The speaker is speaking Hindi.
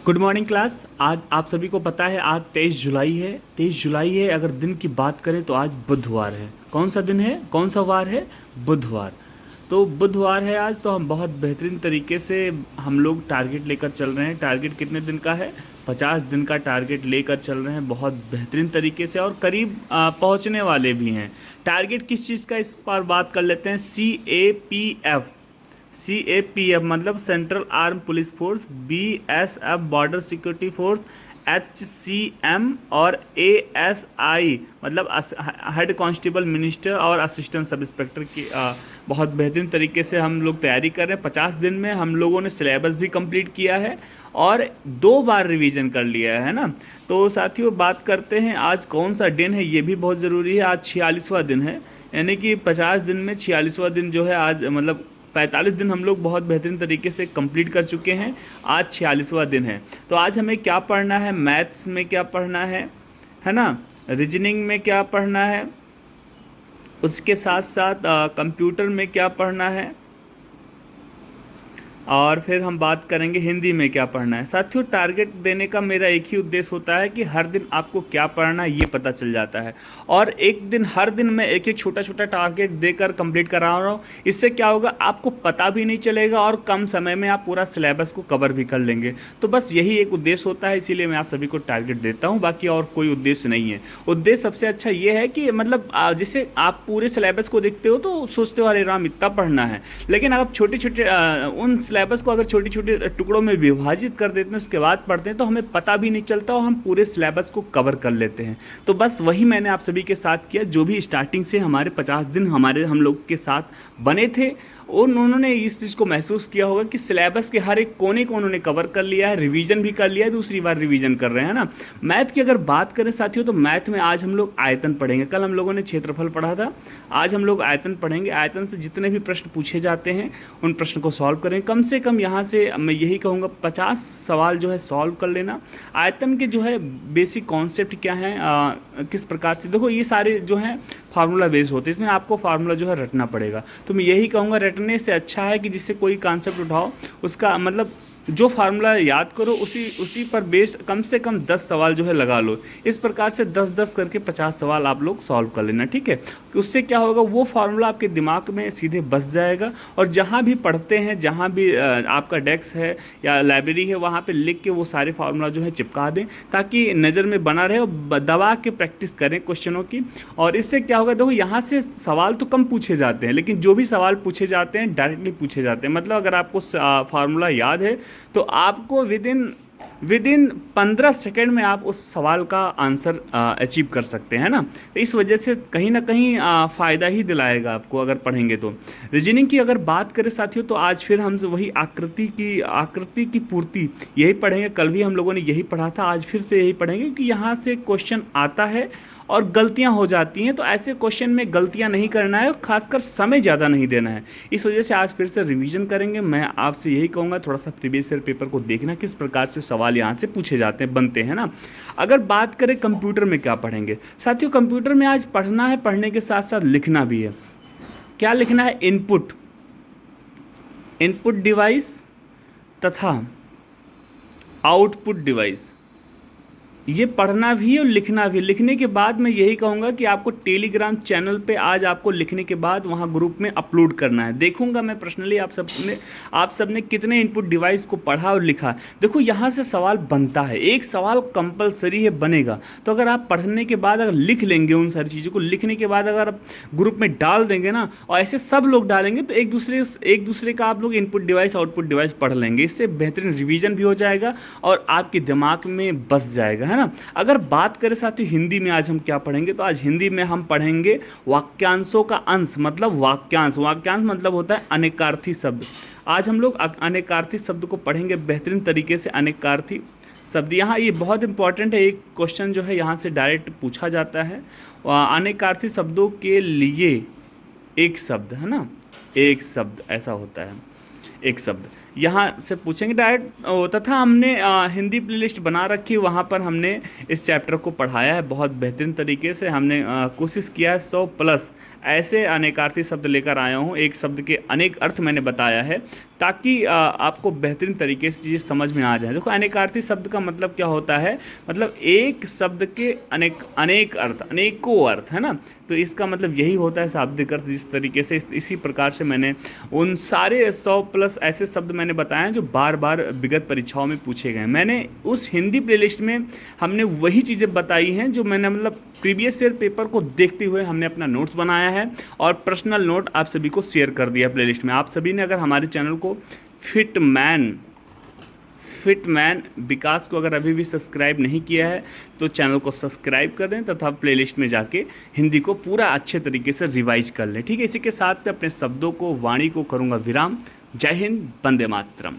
Good morning class. आज आप सभी को पता है आज 23 जुलाई है। 23 जुलाई है। अगर दिन की बात करें तो आज बुधवार है। कौन सा दिन है, कौन सा वार है? बुधवार। तो बुधवार है आज। तो हम बहुत बेहतरीन तरीके से हम लोग टारगेट लेकर चल रहे हैं। टारगेट कितने दिन का है? 50 दिन का टारगेट लेकर चल रहे हैं बहुत बेहतरीन तरीके से, और करीब पहुंचने वाले भी हैं। टारगेट किस चीज़ का, इस पर बात कर लेते हैं। CAPF। CAPF मतलब central arm police force, BSF border security force, HCM और ASI मतलब हेड कांस्टेबल मिनिस्टर और असिस्टेंट सब इंस्पेक्टर की बहुत बेहतरीन तरीके से हम लोग तैयारी कर रहे हैं। 50 दिन में हम लोगों ने सिलेबस भी कंप्लीट किया है और 2 बार रिवीजन कर लिया है ना। तो साथियों, बात करते हैं आज कौन सा दिन है, ये भी बहुत ज़रूरी है। आज 46वां दिन है, यानी कि 50 दिन में 46वां दिन जो है आज, मतलब 45 दिन हम लोग बहुत बेहतरीन तरीके से कंप्लीट कर चुके हैं। आज 46वां दिन है। तो आज हमें क्या पढ़ना है? मैथ्स में क्या पढ़ना है ना, रीजनिंग में क्या पढ़ना है, उसके साथ साथ कंप्यूटर में क्या पढ़ना है, और फिर हम बात करेंगे हिंदी में क्या पढ़ना है। साथियों, टारगेट देने का मेरा एक ही उद्देश्य होता है कि हर दिन आपको क्या पढ़ना है ये पता चल जाता है, और एक दिन हर दिन मैं एक एक छोटा छोटा टारगेट देकर कंप्लीट करा रहा हूँ। इससे क्या होगा, आपको पता भी नहीं चलेगा और कम समय में आप पूरा सिलेबस को कवर भी कर लेंगे। तो बस यही एक उद्देश्य होता है, इसीलिए मैं आप सभी को टारगेट देता हूँ, बाकी और कोई उद्देश्य नहीं है। उद्देश्य सबसे अच्छा ये है कि मतलब जिससे आप पूरे सिलेबस को देखते हो तो सोचते हो अरे राम इतना पढ़ना है, लेकिन अगर छोटे छोटे उन सिलेबस को अगर छोटे छोटे टुकड़ों में विभाजित कर देते हैं, उसके बाद पढ़ते हैं, तो हमें पता भी नहीं चलता और हम पूरे सिलेबस को कवर कर लेते हैं। तो बस वही मैंने आप सभी के साथ किया। जो भी स्टार्टिंग से हमारे 50 दिन हम लोग के साथ बने थे, उन्होंने इस चीज़ को महसूस किया होगा कि सिलेबस के हर एक कोने को उन्होंने कवर कर लिया है, रिवीजन भी कर लिया है, दूसरी बार रिवीजन कर रहे हैं ना। मैथ की अगर बात करें साथियों, तो मैथ में आज हम लोग आयतन पढ़ेंगे। कल हम लोगों ने क्षेत्रफल पढ़ा था, आज हम लोग आयतन पढ़ेंगे। आयतन से जितने भी प्रश्न पूछे जाते हैं उन प्रश्न को सॉल्व करेंगे। कम से कम यहाँ से मैं यही कहूँगा 50 सवाल जो है सॉल्व कर लेना। आयतन के जो है बेसिक कॉन्सेप्ट क्या है, किस प्रकार से, देखो ये सारे जो हैं फार्मूला बेस्ड होते हैं, इसमें आपको फार्मूला जो है रटना पड़ेगा। तो मैं यही कहूँगा, रटने से अच्छा है कि जिससे कोई कॉन्सेप्ट उठाओ उसका मतलब जो फार्मूला याद करो उसी पर बेस्ड कम से कम 10 सवाल जो है लगा लो। इस प्रकार से 10-10 करके 50 सवाल आप लोग सॉल्व कर लेना, ठीक है। उससे क्या होगा, वो फार्मूला आपके दिमाग में सीधे बस जाएगा, और जहाँ भी पढ़ते हैं, जहाँ भी आपका डेस्क है या लाइब्रेरी है, वहाँ पे लिख के वो सारे फार्मूला जो है चिपका दें, ताकि नज़र में बना रहे और दबा के प्रैक्टिस करें क्वेश्चनों की। और इससे क्या होगा, देखो यहाँ से सवाल तो कम पूछे जाते हैं, लेकिन जो भी सवाल पूछे जाते हैं डायरेक्टली पूछे जाते हैं। मतलब अगर आपको फार्मूला याद है तो आपको विदिन 15 सेकेंड में आप उस सवाल का आंसर अचीव कर सकते हैं ना। तो इस वजह से कहीं ना कहीं फ़ायदा ही दिलाएगा आपको अगर पढ़ेंगे तो। रीजनिंग की अगर बात करें साथियों, तो आज फिर हम वही आकृति की पूर्ति यही पढ़ेंगे। कल भी हम लोगों ने यही पढ़ा था, आज फिर से यही पढ़ेंगे, क्योंकि यहाँ से क्वेश्चन आता है और गलतियां हो जाती हैं। तो ऐसे क्वेश्चन में गलतियां नहीं करना है, खासकर समय ज़्यादा नहीं देना है। इस वजह से आज फिर से रिवीजन करेंगे। मैं आपसे यही कहूँगा, थोड़ा सा प्रीवियस ईयर पेपर को देखना, किस प्रकार से सवाल यहाँ से पूछे जाते हैं, बनते हैं ना। अगर बात करें कंप्यूटर में क्या पढ़ेंगे साथियों, कंप्यूटर में आज पढ़ना है, पढ़ने के साथ साथ लिखना भी है। क्या लिखना है? इनपुट डिवाइस तथा आउटपुट डिवाइस, ये पढ़ना भी है और लिखना भी। लिखने के बाद मैं यही कहूँगा कि आपको टेलीग्राम चैनल पे आज आपको लिखने के बाद वहाँ ग्रुप में अपलोड करना है। देखूंगा मैं पर्सनली आप सबने कितने इनपुट डिवाइस को पढ़ा और लिखा। देखो यहाँ से सवाल बनता है, एक सवाल कंपलसरी है, बनेगा। तो अगर आप पढ़ने के बाद अगर लिख लेंगे उन सारी चीज़ों को, लिखने के बाद अगर आप ग्रुप में डाल देंगे ना, और ऐसे सब लोग डालेंगे, तो एक दूसरे का आप लोग इनपुट डिवाइस आउटपुट डिवाइस पढ़ लेंगे। इससे बेहतरीन रिवीजन भी हो जाएगा और आपके दिमाग में बस जाएगा, है ना। अगर बात करें साथियों हिंदी में आज हम क्या पढ़ेंगे, तो आज हिंदी में हम पढ़ेंगे वाक्यांशों का अंश, मतलब वाक्यांश मतलब होता है अनेकार्थी शब्द। आज हम लोग अनेकार्थी शब्द को पढ़ेंगे बेहतरीन तरीके से। अनेकार्थी शब्द यहाँ ये बहुत इंपॉर्टेंट है, एक क्वेश्चन जो है यहाँ से डायरेक्ट पूछा जाता है। अनेकार्थी शब्दों के लिए एक शब्द, है ना, एक शब्द ऐसा होता है, एक शब्द। यहाँ से पूछेंगे डायरेक्ट। तथा हमने हिंदी प्लेलिस्ट बना रखी, वहाँ पर हमने इस चैप्टर को पढ़ाया है बहुत बेहतरीन तरीके से। हमने कोशिश किया है 100 प्लस ऐसे अनेकार्थी शब्द लेकर आया हूँ, एक शब्द के अनेक अर्थ मैंने बताया है, ताकि आपको बेहतरीन तरीके से चीज़ समझ में आ जाए। देखो अनेकार्थी शब्द का मतलब क्या होता है, मतलब एक शब्द के अनेक अर्थ, अनेकों अर्थ, है ना। तो इसका मतलब यही होता है शाब्दिक अर्थ। जिस तरीके से इसी प्रकार से मैंने उन सारे 100 प्लस ऐसे शब्द मैंने बताए हैं जो बार बार विगत परीक्षाओं में पूछे गए। मैंने उस हिंदी प्लेलिस्ट में हमने वही चीज़ें बताई हैं जो मैंने मतलब प्रीवियस ईयर पेपर को देखते हुए हमने अपना नोट्स बनाया है और पर्सनल नोट आप सभी को शेयर कर दिया प्लेलिस्ट में। आप सभी ने अगर हमारे चैनल को फिटमैन विकास को अगर अभी भी सब्सक्राइब नहीं किया है तो चैनल को सब्सक्राइब कर दें तथा प्लेलिस्ट में जाके हिंदी को पूरा अच्छे तरीके से रिवाइज कर लें। ठीक है, इसी के साथ मैं अपने शब्दों को, वाणी को करूँगा विराम। जय हिंद, वंदे मातरम।